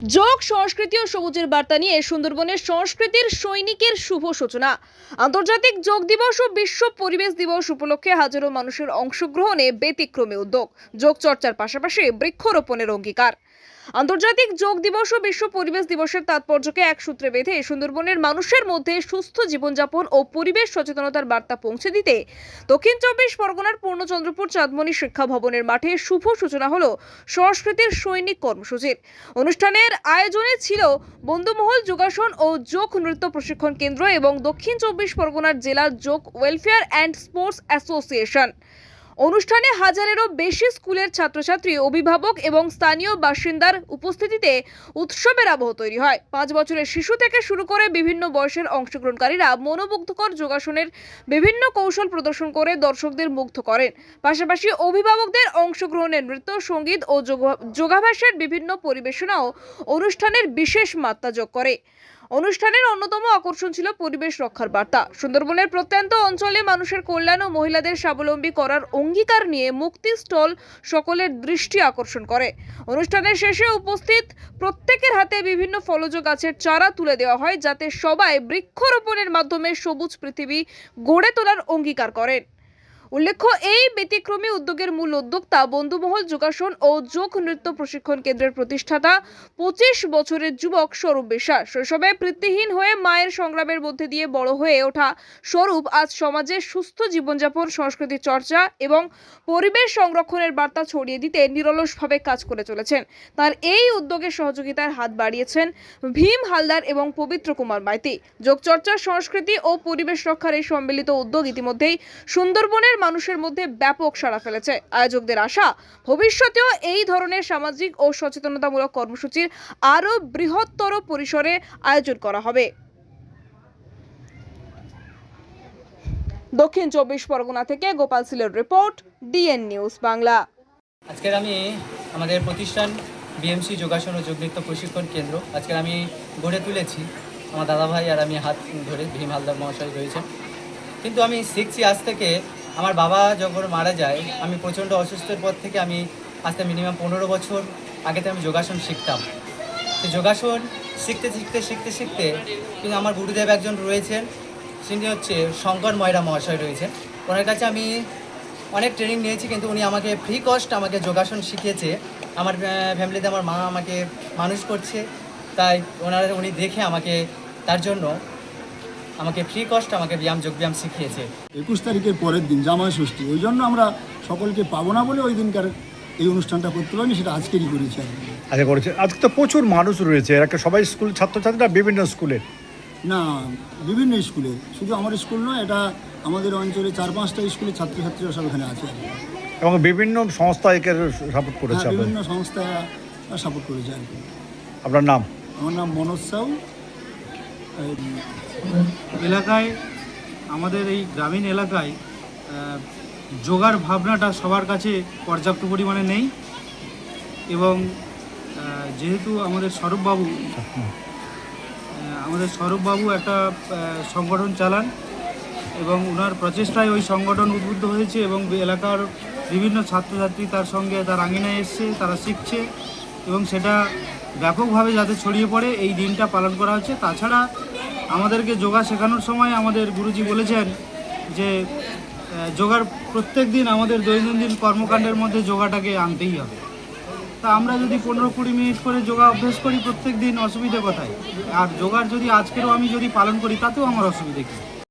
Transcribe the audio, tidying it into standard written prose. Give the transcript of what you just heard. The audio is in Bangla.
যোগ সংস্কৃতি ও সবুজের বার্তা নিয়ে সুন্দরবনের সংস্কৃতির সৈনিকের শুভ সূচনা। আন্তর্জাতিক যোগ দিবস ও বিশ্ব পরিবেশ দিবস উপলক্ষে হাজারো মানুষের অংশগ্রহণে ব্যতিক্রমী উদ্যোগ। যোগ চর্চার পাশাপাশি বৃক্ষরোপণের অঙ্গীকার। আন্তর্জাতিক যোগ দিবস ও বিশ্ব পরিবেশ দিবসের তাৎপর্যকে এক সূত্রে বেঁধে সুন্দরবনের মানুষের মধ্যে সুস্থ জীবনযাপন ও পরিবেশ সচেতনতার বার্তা পৌঁছে দিতে দক্ষিণ চব্বিশ পরগনার পূর্ণচন্দ্রপুর চাঁদমণি শিক্ষা ভবনের মাঠে শুভ সূচনা হলো সংস্কৃতির সৈনিক কর্মসূচির। অনুষ্ঠানের আয়োজনে ছিল বন্ধুমহল যোগাসন ও যোগ নৃত্য প্রশিক্ষণ কেন্দ্র এবং দক্ষিণ চব্বিশ পরগনার জেলা যোগ ওয়েলফেয়ার অ্যান্ড স্পোর্টস অ্যাসোসিয়েশন। অনুষ্ঠানে হাজারেরও বেশি স্কুলের ছাত্রছাত্রী, অভিভাবক এবং স্থানীয় বাসিন্দার উপস্থিতিতে উৎসবের আবহ তৈরি হয়। 5 বছরের শিশু থেকে শুরু করে বিভিন্ন বয়সের অংশগ্রহণকারীরা মনোমুগ্ধকর যোগাসনের বিভিন্ন কৌশল প্রদর্শন করে দর্শকদের মুগ্ধ করেন। পাশাপাশি অভিভাবকদের অংশগ্রহণে নৃত্য, সঙ্গীত ও যোগাভ্যাসের বিভিন্ন পরিবেশনাও অনুষ্ঠানের বিশেষ মাত্রা যোগ করে। অনুষ্ঠানের অন্যতম আকর্ষণ ছিল পরিবেশ রক্ষার বার্তা। সুন্দরবনের প্রত্যন্ত অঞ্চলে মানুষের কল্যাণ ও মহিলাদের স্বাবলম্বী করার অঙ্গীকার নিয়ে মুক্তি স্টল সকলের দৃষ্টি আকর্ষণ করে। অনুষ্ঠানের শেষে উপস্থিত প্রত্যেকের হাতে বিভিন্ন ফলজ গাছের চারা তুলে দেওয়া হয়, যাতে সবাই বৃক্ষরোপণের মাধ্যমে সবুজ পৃথিবী গড়ে তোলার অঙ্গীকার করেন। উল্লেখ্য, এই ব্যতিক্রমী উদ্যোগের মূল উদ্যোক্তা বন্ধুমহল যোগাসন ও যোগ নৃত্য প্রশিক্ষণ কেন্দ্রের প্রতিষ্ঠাতা 25 বছরের যুবক স্বরূপ বিশ্বাস। শৈশবে বৃত্তিহীন হয়ে মায়ের সংগ্রামের মধ্যে দিয়ে বড় হয়ে ওঠা স্বরূপ আজ সমাজে সুস্থ জীবনযাপন, সংস্কৃতি চর্চা এবং পরিবেশ সংরক্ষণের বার্তা ছড়িয়ে দিতে নিরলসভাবে কাজ করে চলেছেন। তার এই উদ্যোগের সহযোগিতার হাত বাড়িয়েছেন ভীম হালদার এবং পবিত্র কুমার মাইতি। যোগচর্চা, সংস্কৃতি ও পরিবেশ রক্ষার এই সম্মিলিত উদ্যোগ ইতিমধ্যেই সুন্দরবনের মানুষের মধ্যে ব্যাপক সাড়া ফেলেছে। আয়োজকদের আশা, ভবিষ্যতেও এই ধরনের সামাজিক ও সচেতনতামূলক কর্মসূচির আরও বৃহত্তর পরিসরে আয়োজন করা হবে। দক্ষিণ চব্বিশ পরগনা থেকে গোপাল সিলের রিপোর্ট, ডিএন নিউজ বাংলা। আজকের আমি আমাদের প্রতিষ্ঠান বিএমসি যোগাসন ও যোগনৃত্য প্রশিক্ষণ কেন্দ্র আজকের আমি গড়ে তুলেছি। আমার দাদাভাই আর আমি হাত ধরে, ভীম হালদার মহাশয় রয়েছেন। কিন্তু আমি শিখছি আজ থেকে। আমার বাবা যখন মারা যায়, আমি প্রচণ্ড অসুস্থের পর থেকে আমি আজকে মিনিমাম 15 বছর আগে থেকে আমি যোগাসন শিখতাম। তো যোগাসন শিখতে কিন্তু আমার গুরুদেব একজন রয়েছেন, তিনি হচ্ছে শঙ্কর ময়রা মহাশয় রয়েছেন। ওনার কাছে আমি অনেক ট্রেনিং নিয়েছি, কিন্তু উনি আমাকে ফ্রি কস্ট আমাকে যোগাসন শিখিয়েছে। আমার ফ্যামিলিতে আমার মা আমাকে মানুষ করছে, তাই উনি দেখে আমাকে তার জন্য আমাকে ফ্রি কস্ট আমাকে যোগব্যায়াম শিখিয়েছে। 21 তারিখের পরের দিন জামাই ষষ্ঠী, ওই জন্য আমরা সকলকে পাবো না বলে ওই দিনকার এই অনুষ্ঠানটা করতে পারিনি, সেটা আজকেরই করেছি। আচ্ছা, করেছে। আজকে তো প্রচুর মানুষ রয়েছে, এরা সবাই স্কুল ছাত্রছাত্রীরা বিভিন্ন স্কুলের? না, বিভিন্ন স্কুলে, শুধু আমার স্কুল নয়, এটা আমাদের অঞ্চলে 4-5টা স্কুলের ছাত্রছাত্রীরা সব এখানে আছে এবং বিভিন্ন সংস্থা একে সাপোর্ট করেছে। বিভিন্ন সংস্থা সাপোর্ট করেছে আর কি। আপনার নাম? আমার নাম মনোজ সাউ। এলাকায়, আমাদের এই গ্রামীণ এলাকায় যোগার ভাবনাটা সবার কাছে পর্যাপ্ত পরিমাণে নেই, এবং যেহেতু আমাদের সৌরভবাবু একটা সংগঠন চালান এবং ওনার প্রচেষ্টায় ওই সংগঠন উদ্বুদ্ধ হয়েছে এবং এলাকার বিভিন্ন ছাত্রছাত্রী তার সঙ্গে তার আঙিনায় এসছে, তারা শিখছে এবং সেটা ব্যাপকভাবে যাতে ছড়িয়ে পড়ে এই দিনটা পালন করা হচ্ছে। তাছাড়া আমাদেরকে যোগা শেখানোর সময় আমাদের গুরুজি বলেছেন যে যোগার প্রত্যেক দিন আমাদের দৈনন্দিন কর্মকাণ্ডের মধ্যে যোগাটাকে আনতেই হবে। তা আমরা যদি 15-20 মিনিট করে যোগা অভ্যাস করি প্রত্যেক দিন, অসুবিধা কোথায়? আর যোগার যদি আজকেরও আমি যদি পালন করি, তাতেও আমার অসুবিধা কী?